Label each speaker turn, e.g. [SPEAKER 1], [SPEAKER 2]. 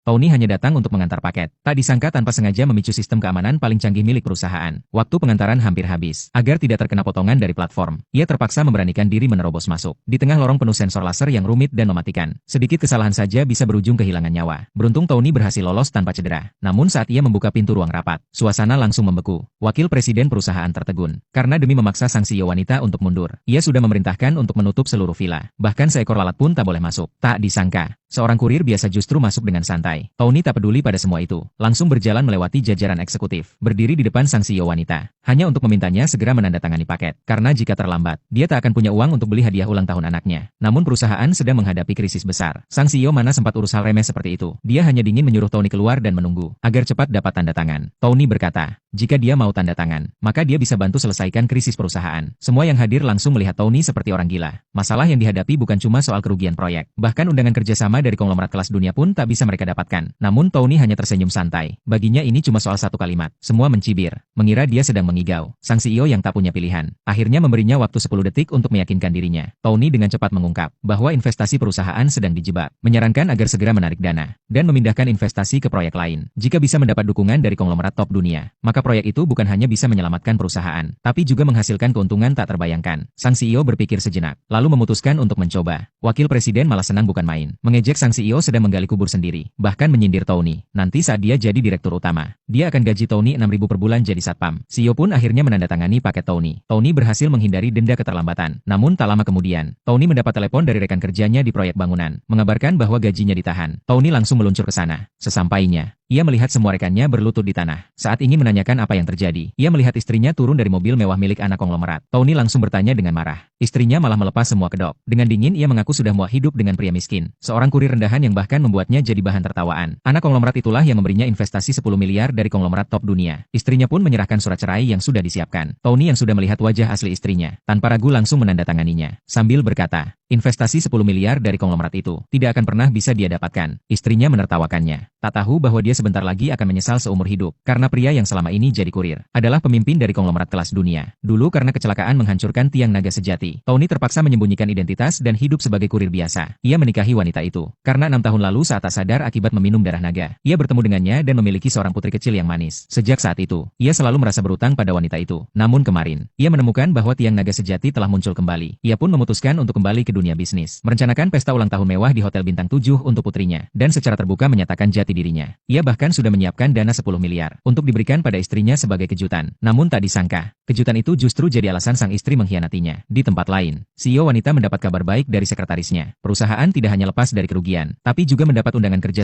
[SPEAKER 1] Tony hanya datang untuk mengantar paket. Tak disangka tanpa sengaja memicu sistem keamanan paling canggih milik perusahaan. Waktu pengantaran hampir habis. Agar tidak terkena potongan dari platform, ia terpaksa memberanikan diri menerobos masuk. Di tengah lorong penuh sensor laser yang rumit dan mematikan, sedikit kesalahan saja bisa berujung kehilangan nyawa. Beruntung Tony berhasil lolos tanpa cedera. Namun saat ia membuka pintu ruang rapat, suasana langsung membeku. Wakil presiden perusahaan tertegun. Karena demi memaksa sang CEO wanita untuk mundur, ia sudah memerintahkan untuk menutup seluruh villa. Bahkan seekor lalat pun tak boleh masuk. Tak disangka, seorang kurir biasa justru masuk dengan santai. Tony tak peduli pada semua itu, langsung berjalan melewati jajaran eksekutif, berdiri di depan sang CEO wanita, hanya untuk memintanya segera menandatangani paket. Karena jika terlambat, dia tak akan punya uang untuk beli hadiah ulang tahun anaknya. Namun perusahaan sedang menghadapi krisis besar. Sang CEO mana sempat urus hal remeh seperti itu. Dia hanya dingin menyuruh Tony keluar dan menunggu, agar cepat dapat tanda tangan. Tony berkata, jika dia mau tanda tangan, maka dia bisa bantu selesaikan krisis perusahaan. Semua yang hadir langsung melihat Tony seperti orang gila. Masalah yang dihadapi bukan cuma soal kerugian proyek, bahkan undangan kerjasama dari konglomerat kelas dunia pun tak bisa mereka dapatkan. Namun Tony hanya tersenyum santai. Baginya ini cuma soal satu kalimat. Semua mencibir, mengira dia sedang mengigau. Sang CEO yang tak punya pilihan, akhirnya memberinya waktu 10 detik untuk meyakinkan dirinya. Tony dengan cepat mengungkap bahwa investasi perusahaan sedang dijebak, menyarankan agar segera menarik dana, dan memindahkan investasi ke proyek lain. Jika bisa mendapat dukungan dari konglomerat top dunia, maka proyek itu bukan hanya bisa menyelamatkan perusahaan, tapi juga menghasilkan keuntungan tak terbayangkan. Sang CEO berpikir sejenak, lalu memutuskan untuk mencoba. Wakil presiden malah senang bukan main. Mengejek sang CEO sedang menggali kubur sendiri. Bahkan menyindir Tony, nanti saat dia jadi direktur utama, dia akan gaji Tony 6.000 per bulan jadi satpam. CEO pun akhirnya menandatangani paket Tony. Tony berhasil menghindari denda keterlambatan. Namun tak lama kemudian, Tony mendapat telepon dari rekan kerjanya di proyek bangunan, mengabarkan bahwa gajinya ditahan. Tony langsung meluncur ke sana. Sesampainya, ia melihat semua rekannya berlutut di tanah. Saat ingin menanyakan apa yang terjadi, ia melihat istrinya turun dari mobil mewah milik anak konglomerat. Tony langsung bertanya dengan marah. Istrinya malah melepas semua kedok. Dengan dingin ia mengaku sudah muak hidup dengan pria miskin, seorang kurir rendahan yang bahkan membuatnya jadi bahan tertawaan. Anak konglomerat itulah yang memberinya investasi 10 miliar dari konglomerat top dunia. Istrinya pun menyerahkan surat cerai yang sudah disiapkan. Tony yang sudah melihat wajah asli istrinya, tanpa ragu langsung menandatanganinya, sambil berkata, investasi 10 miliar dari konglomerat itu tidak akan pernah bisa dia dapatkan. Istrinya menertawakannya. Tak tahu bahwa dia sebentar lagi akan menyesal seumur hidup, karena pria yang selama ini jadi kurir adalah pemimpin dari konglomerat kelas dunia. Dulu karena kecelakaan menghancurkan tiang naga sejati, Tony terpaksa menyembunyikan identitas dan hidup sebagai kurir biasa. Ia menikahi wanita itu karena 6 tahun lalu saat tak sadar akibat meminum darah naga, ia bertemu dengannya dan memiliki seorang putri kecil yang manis. Sejak saat itu, ia selalu merasa berutang pada wanita itu. Namun kemarin, ia menemukan bahwa tiang naga sejati telah muncul kembali. Ia pun memutuskan untuk kembali ke dunia bisnis, merencanakan pesta ulang tahun mewah di Hotel Bintang 7 untuk putrinya, dan secara terbuka menyatakan jati dirinya. Ia bahkan sudah menyiapkan dana 10 miliar untuk diberikan pada istrinya sebagai kejutan. Namun tak disangka, kejutan itu justru jadi alasan sang istri mengkhianatinya. Di tempat lain, CEO wanita mendapat kabar baik dari sekretarisnya. Perusahaan tidak hanya lepas dari kerugian, tapi juga mendapat undangan kerja